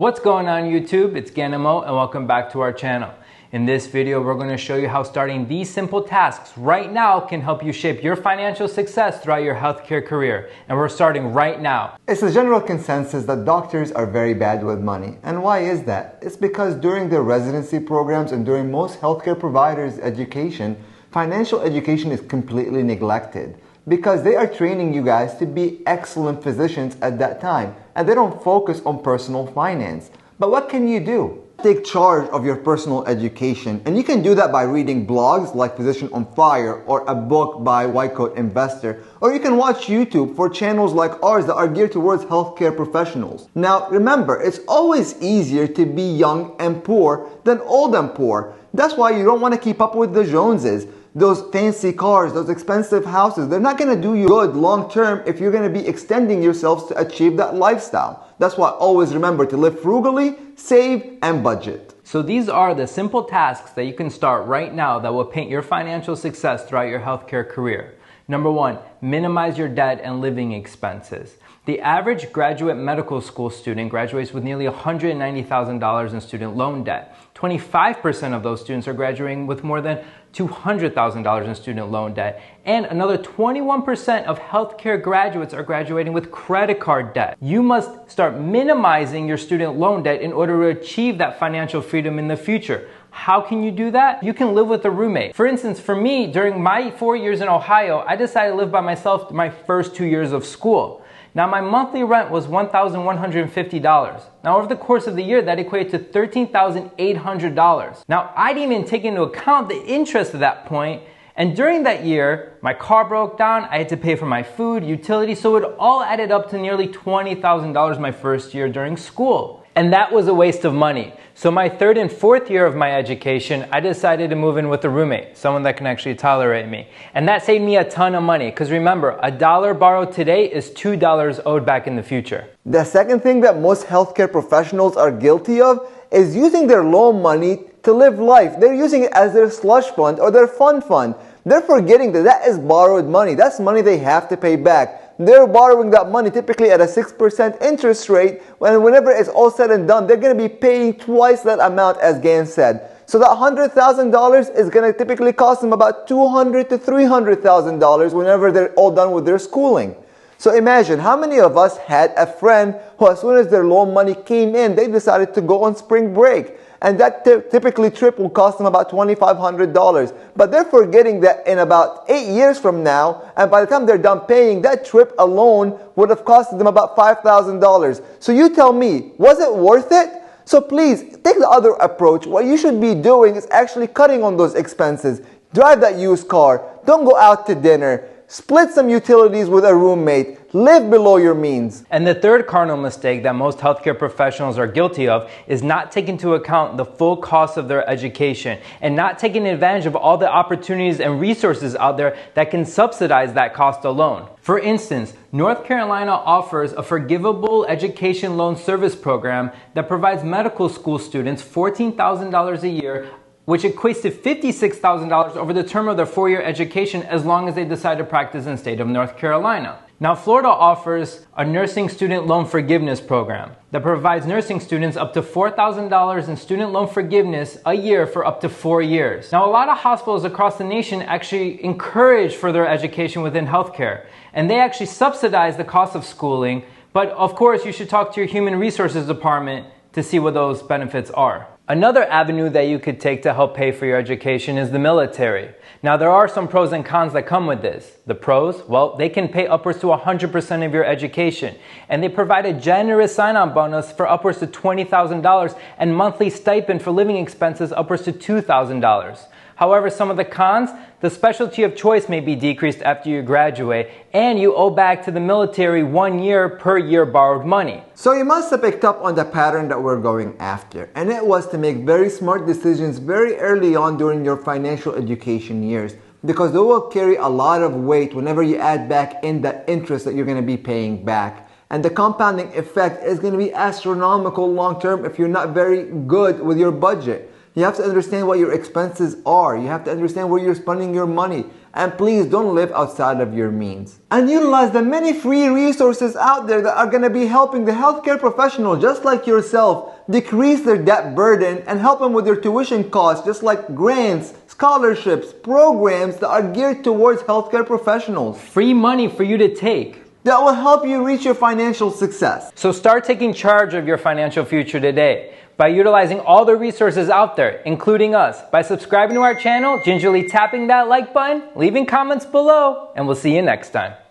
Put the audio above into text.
What's going on YouTube? It's Ganimo and welcome back to our channel. In this video, we're going to show you how starting these simple tasks right now can help you shape your financial success throughout your healthcare career. And we're starting right now. It's a general consensus that doctors are very bad with money. And why is that? It's because during their residency programs and during most healthcare providers' education, financial education is completely neglected. Because they are training you guys to be excellent physicians at that time, and they don't focus on personal finance. But what can you do? Take charge of your personal education, and you can do that by reading blogs like Physician on Fire or a book by White Coat Investor, or you can watch YouTube for channels like ours that are geared towards healthcare professionals. Now remember, it's always easier to be young and poor than old and poor. That's why you don't want to keep up with the Joneses. Those fancy cars, those expensive houses, they're not going to do you good long term if you're going to be extending yourselves to achieve that lifestyle. That's why always remember to live frugally, save, and budget. So these are the simple tasks that you can start right now that will paint your financial success throughout your healthcare career. Number one, minimize your debt and living expenses. The average graduate medical school student graduates with nearly $190,000 in student loan debt. 25% of those students are graduating with more than $200,000 in student loan debt. And another 21% of healthcare graduates are graduating with credit card debt. You must start minimizing your student loan debt in order to achieve that financial freedom in the future. How can you do that? You can live with a roommate. For instance, for me, during my 4 years in Ohio, I decided to live by myself my first 2 years of school. Now, my monthly rent was $1,150. Now, over the course of the year, that equated to $13,800. Now, I didn't even take into account the interest at that point. And during that year, my car broke down. I had to pay for my food, utilities. So it all added up to nearly $20,000 my first year during school. And that was a waste of money. So my third and fourth year of my education, I decided to move in with a roommate, someone that can actually tolerate me. And that saved me a ton of money, because remember, $1 borrowed today is $2 owed back in the future. The second thing that most healthcare professionals are guilty of is using their loan money to live life. They're using it as their slush fund or their fun fund. They're forgetting that that is borrowed money. That's money they have to pay back. They're borrowing that money typically at a 6% interest rate, and whenever it's all said and done, they're going to be paying twice that amount, as Gan said. So that $100,000 is going to typically cost them about $200,000 to $300,000 whenever they're all done with their schooling. So imagine how many of us had a friend who, as soon as their loan money came in, they decided to go on spring break. And that typically trip will cost them about $2,500. But they're forgetting that in about 8 years from now, and by the time they're done paying, that trip alone would have costed them about $5,000. So you tell me, was it worth it? So please, take the other approach. What you should be doing is actually cutting on those expenses. Drive that used car. Don't go out to dinner. Split some utilities with a roommate. Live below your means. And the third cardinal mistake that most healthcare professionals are guilty of is not taking into account the full cost of their education and not taking advantage of all the opportunities and resources out there that can subsidize that cost alone. For instance, North Carolina offers a forgivable education loan service program that provides medical school students $14,000 a year, which equates to $56,000 over the term of their 4-year education as long as they decide to practice in the state of North Carolina. Now, Florida offers a nursing student loan forgiveness program that provides nursing students up to $4,000 in student loan forgiveness a year for up to 4 years. Now, a lot of hospitals across the nation actually encourage further education within healthcare, and they actually subsidize the cost of schooling. But of course, you should talk to your human resources department to see what those benefits are. Another avenue that you could take to help pay for your education is the military. Now, there are some pros and cons that come with this. The pros, well, they can pay upwards to 100% of your education, and they provide a generous sign-on bonus for upwards to $20,000 and monthly stipend for living expenses upwards to $2,000. However, some of the cons, the specialty of choice may be decreased after you graduate, and you owe back to the military 1 year per year borrowed money. So you must have picked up on the pattern that we're going after, and it was to make very smart decisions very early on during your financial education years, because they will carry a lot of weight whenever you add back in the interest that you're going to be paying back. And the compounding effect is going to be astronomical long term if you're not very good with your budget. You have to understand what your expenses are. You have to understand where you're spending your money. And please don't live outside of your means. And utilize the many free resources out there that are going to be helping the healthcare professional just like yourself decrease their debt burden and help them with their tuition costs, just like grants, scholarships, programs that are geared towards healthcare professionals. Free money for you to take. That will help you reach your financial success. So start taking charge of your financial future today by utilizing all the resources out there, including us, by subscribing to our channel, gingerly tapping that like button, leaving comments below, and we'll see you next time.